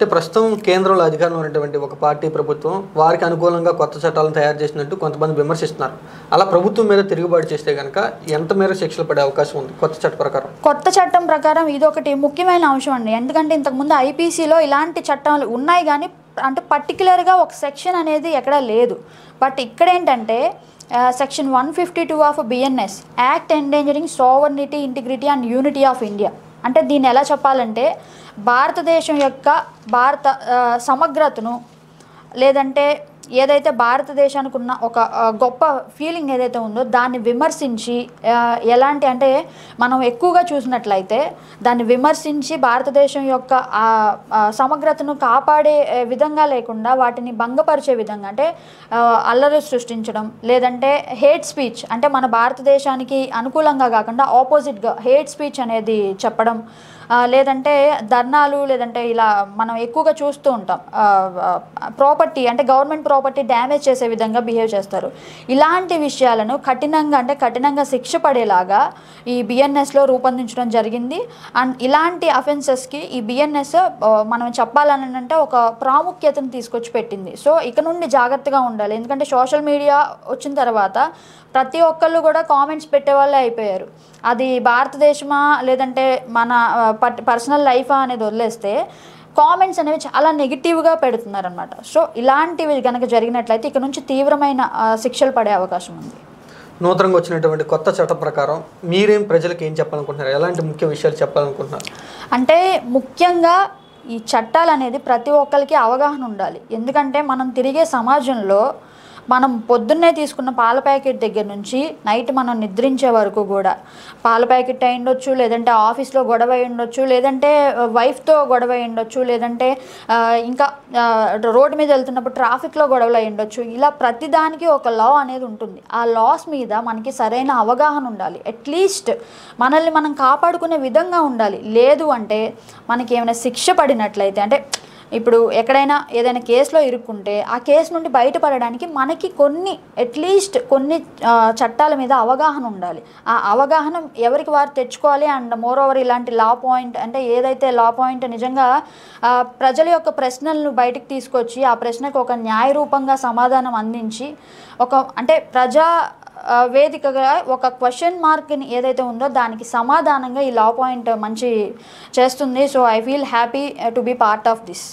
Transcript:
అంటే ప్రస్తుతం కేంద్రంలో అధికారంలో ఉన్నటువంటి ఒక పార్టీ ప్రభుత్వం వారికి అనుకూలంగా కొత్త చట్టాలను తయారు చేసినట్టు కొంతమంది విమర్శిస్తున్నారు. అలా ప్రభుత్వం మీద తిరుగుబాటు చేస్తే కనుక ఎంత మేర శిక్షలు పడే అవకాశం ఉంది కొత్త చట్టం ప్రకారం? కొత్త చట్టం ప్రకారం ఇది ఒకటి ముఖ్యమైన అంశం అండి. ఎందుకంటే ఇంతకుముందు ఐపీసీలో ఇలాంటి చట్టాలు ఉన్నాయి కానీ అంటే పర్టికులర్గా ఒక సెక్షన్ అనేది ఎక్కడా లేదు. బట్ ఇక్కడ ఏంటంటే section 152 of BNS act endangering sovereignty, integrity and unity of India. అంటే దీన్ని ఎలా చెప్పాలంటే భారతదేశం యొక్క సమగ్రతను లేదంటే ఏదైతే భారతదేశానికి ఉన్న ఒక గొప్ప ఫీలింగ్ ఏదైతే ఉందో దాన్ని విమర్శించి ఎలాంటి అంటే మనం ఎక్కువగా చూసినట్లయితే దాన్ని విమర్శించి భారతదేశం యొక్క సమగ్రతను కాపాడే విధంగా లేకుండా వాటిని భంగపరిచే విధంగా అంటే అల్లరి సృష్టించడం లేదంటే హేట్ స్పీచ్ అంటే మన భారతదేశానికి అనుకూలంగా కాకుండా ఆపోజిట్గా హేట్ స్పీచ్ అనేది చెప్పడం లేదంటే ధర్నాలు లేదంటే ఇలా మనం ఎక్కువగా చూస్తూ ఉంటాం ప్రాపర్టీ అంటే గవర్నమెంట్ ప్రాపర్టీ డ్యామేజ్ చేసే విధంగా బిహేవ్ చేస్తారు. ఇలాంటి విషయాలను కఠినంగా శిక్ష పడేలాగా ఈ బిఎన్ఎస్లో రూపొందించడం జరిగింది. అండ్ ఇలాంటి అఫెన్సెస్కి ఈ బిఎన్ఎస్ మనం చెప్పాలని అంటే ఒక ప్రాముఖ్యతను తీసుకొచ్చి పెట్టింది. సో ఇక నుండి జాగ్రత్తగా ఉండాలి. ఎందుకంటే సోషల్ మీడియా వచ్చిన తర్వాత ప్రతి ఒక్కళ్ళు కూడా కామెంట్స్ పెట్టేవాళ్ళే అయిపోయారు. అది భారతదేశమా లేదంటే మన పర్సనల్ లైఫా అనేది వదిలేస్తే కామెంట్స్ అనేవి చాలా నెగిటివ్గా పెడుతున్నారనమాట. సో ఇలాంటివి కనుక జరిగినట్లయితే ఇక నుంచి తీవ్రమైన శిక్షలు పడే అవకాశం ఉంది. నూతనంగా వచ్చినటువంటి కొత్త చట్టం ప్రకారం మీరేం ప్రజలకు ఏం చెప్పాలనుకుంటున్నారు? ఎలాంటి ముఖ్య విషయాలు చెప్పాలనుకుంటున్నారు? అంటే ముఖ్యంగా ఈ చట్టాలు అనేది ప్రతి ఒక్కరికి అవగాహన ఉండాలి. ఎందుకంటే మనం తిరిగే సమాజంలో మనం పొద్దున్నే తీసుకున్న పాల ప్యాకెట్ దగ్గర నుంచి నైట్ మనం నిద్రించే వరకు కూడా పాల ప్యాకెట్ అయి ఉండొచ్చు, లేదంటే ఆఫీస్లో గొడవ అయి ఉండొచ్చు, లేదంటే వైఫ్తో గొడవ అయి ఉండొచ్చు, లేదంటే ఇంకా రోడ్డు మీద వెళ్తున్నప్పుడు ట్రాఫిక్లో గొడవలు అయి ఉండొచ్చు. ఇలా ప్రతిదానికి ఒక లా అనేది ఉంటుంది. ఆ లాస్ మీద మనకి సరైన అవగాహన ఉండాలి. అట్లీస్ట్ మనల్ని మనం కాపాడుకునే విధంగా ఉండాలి. లేదు అంటే మనకి ఏమైనా శిక్ష పడినట్లయితే అంటే ఇప్పుడు ఎక్కడైనా ఏదైనా కేసులో ఇరుక్కుంటే ఆ కేసు నుండి బయటపడడానికి మనకి అట్లీస్ట్ కొన్ని చట్టాల మీద అవగాహన ఉండాలి. ఆ అవగాహన ఎవరికి వారు తెచ్చుకోవాలి. అండ్ మోర్ ఓవర్ ఇలాంటి లా పాయింట్ అంటే ఏదైతే లా పాయింట్ నిజంగా ప్రజల యొక్క ప్రశ్నలను బయటకు తీసుకొచ్చి ఆ ప్రశ్నకు ఒక న్యాయరూపంగా సమాధానం అందించి అంటే ప్రజా వేదికగా ఒక క్వశ్చన్ మార్క్ని ఏదైతే ఉందో దానికి సమాధానంగా ఈ లా పాయింట్ మంచి చేస్తుంది. So I feel happy to be part of this.